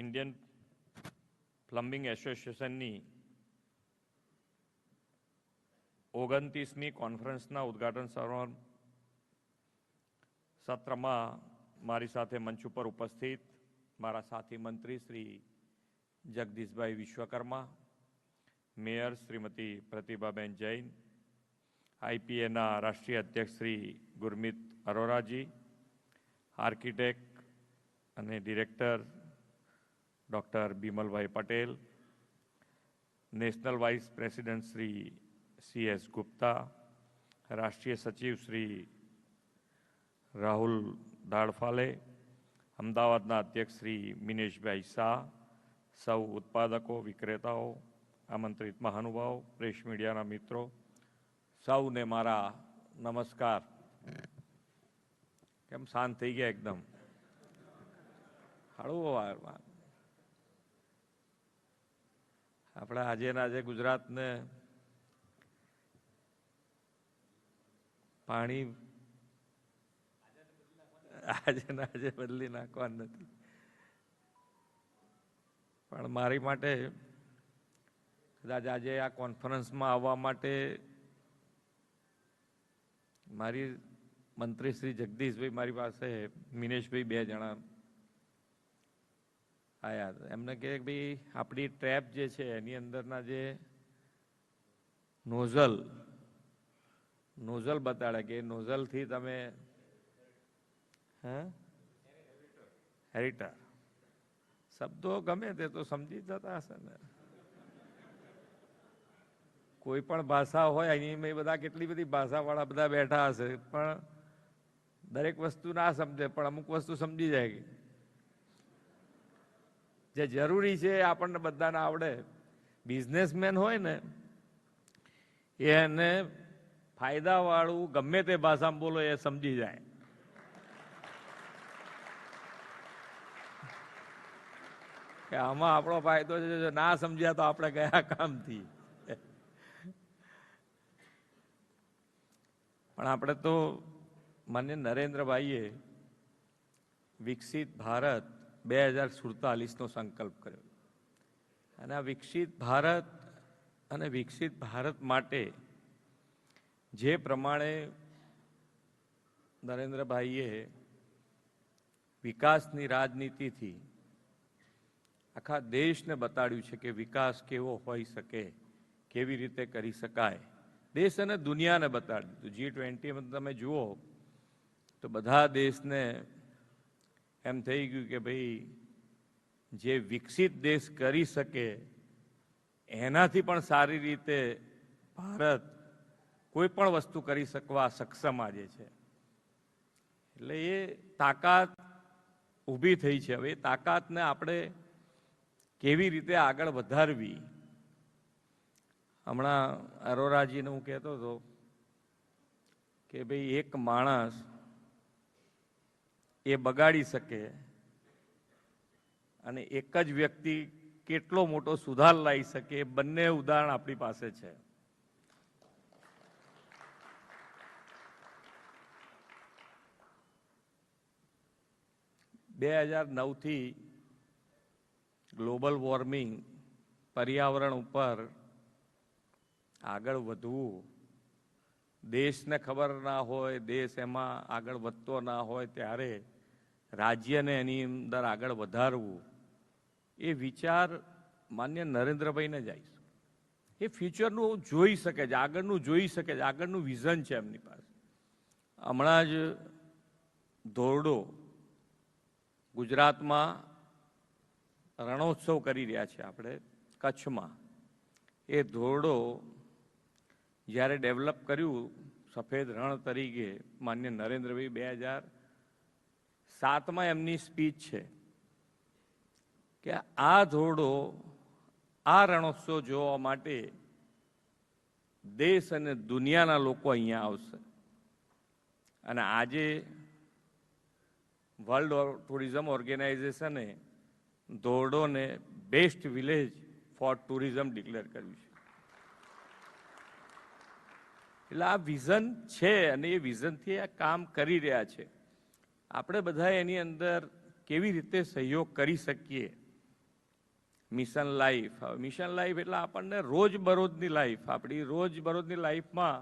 Indian plumbing એસોસિએશનની 29મી કોન્ફરન્સના ઉદ્ઘાટન સત્રમાં મારી સાથે મંચ ઉપર ઉપસ્થિત મારા સાથી મંત્રી શ્રી જગદીશભાઈ વિશ્વકર્મા, મેયર શ્રીમતી પ્રતિભાબેન જૈન, આઈપીએના રાષ્ટ્રીય અધ્યક્ષ શ્રી ગુરમીત અરોરાજી, આર્કિટેક્ટ અને director doctor Bimalbhai Patel, national vice president Shri CS Gupta, રાષ્ટ્રીય સચિવ શ્રી રાહુલ દાડફાલે, અમદાવાદના અધ્યક્ષ શ્રી મિનેશભાઈ શાહ, સૌ ઉત્પાદકો, વિક્રેતાઓ, આમંત્રિત મહાનુભાવો, પ્રેસ મીડિયાના મિત્રો, સૌને મારા નમસ્કાર. કેમ શાંત થઈ ગયા એકદમ? હળવું. આપણે આજે ગુજરાતને પાણી આજે બદલી નાખવાનું નથી, પણ મારી માટે કદાચ આજે આ કોન્ફરન્સમાં આવવા માટે મારી મંત્રી શ્રી જગદીશભાઈ મારી પાસે, મિનેશભાઈ 2 જણા આવ્યા. એમને કહે કે ભાઈ આપણી ટ્રેપ જે છે એની અંદરના જે નોઝલ બતાડે કે નોઝલથી તમે હેરિટર શબ્દો ગમે તે તો સમજી જતા હશે ને. કોઈ પણ ભાષા હોય અહીં બધા કેટલી બધી ભાષાવાળા બધા બેઠા હશે, પણ દરેક વસ્તુ ના સમજે, પણ અમુક વસ્તુ સમજી જાય. જે જરૂરી છે આપણને બધાને આવડે. બિઝનેસમેન હોય ને એને ફાયદાવાળું ગમે તે ભાષામાં બોલો એ સમજી જાય. કે આમાં આપણો ફાયદો છે, જો ના સમજ્યા તો આપણે ગયા કામથી. પણ આપણે તો માન્ય નરેન્દ્રભાઈએ વિકસિત ભારત 2047નો સંકલ્પ કર્યો, અને આ વિકસિત ભારત અને વિકસિત ભારત માટે જે પ્રમાણે નરેન્દ્રભાઈએ વિકાસની રાજનીતિથી આખા દેશને બતાડ્યું છે કે વિકાસ કેવો હોઈ શકે, કેવી રીતે કરી શકાય, દેશ અને દુનિયાને બતાડ્યું. G20 તમે જુઓ તો બધા દેશને એમ થઈ ગયું કે ભાઈ જે વિકસિત દેશ કરી શકે એનાથી પણ સારી રીતે ભારત કોઈ પણ વસ્તુ કરી શકવા સક્ષમ આજે છે. એટલે એ તાકાત ઊભી થઈ છે. હવે એ તાકાતને આપણે કેવી રીતે આગળ વધારવી? હમણાં અરોરાજીને હું કહેતો હતો કે ભાઈ એક માણસ એ બગાડી શકે અને એક જ વ્યક્તિ કેટલો મોટો સુધાર લાવી શકે, એ બંને ઉદાહરણ આપણી પાસે છે. 2009થી ગ્લોબલ વોર્મિંગ, પર્યાવરણ ઉપર આગળ વધવું, દેશને ખબર ના હોય, દેશ એમાં આગળ વધતો ના હોય ત્યારે રાજ્યને એની અંદર આગળ વધારવું, એ વિચાર માન્ય નરેન્દ્રભાઈને જ આવી. એ ફ્યુચરનું જોઈ શકે છે, આગળનું જોઈ શકે છે, આગળનું વિઝન છે એમની પાસે. હમણાં જ ધોરડો ગુજરાતમાં રણોત્સવ કરી રહ્યા છે આપણે કચ્છમાં. એ ધોરડો જ્યારે ડેવલપ કર્યું સફેદ રણ તરીકે માન્ય નરેન્દ્રભાઈ 2007માં એમની સ્પીચ છે કે આ ધોરડો, આ રણોત્સવ જોવા માટે દેશ અને દુનિયાના લોકો અહીંયા આવશે. અને આજે વર્લ્ડ ટુરિઝમ ઓર્ગેનાઇઝેશને ધોરડોને best village for tourism declare કર્યું છે. એટલે આ વિઝન છે અને એ વિઝનથી આ કામ કરી રહ્યા છે. આપણે બધા એની અંદર કેવી રીતે સહયોગ કરી શકીએ મિશન લાઈફ. મિશન લાઈફ એટલે આપણને રોજબરોજની લાઈફ, આપણી રોજબરોજની લાઈફમાં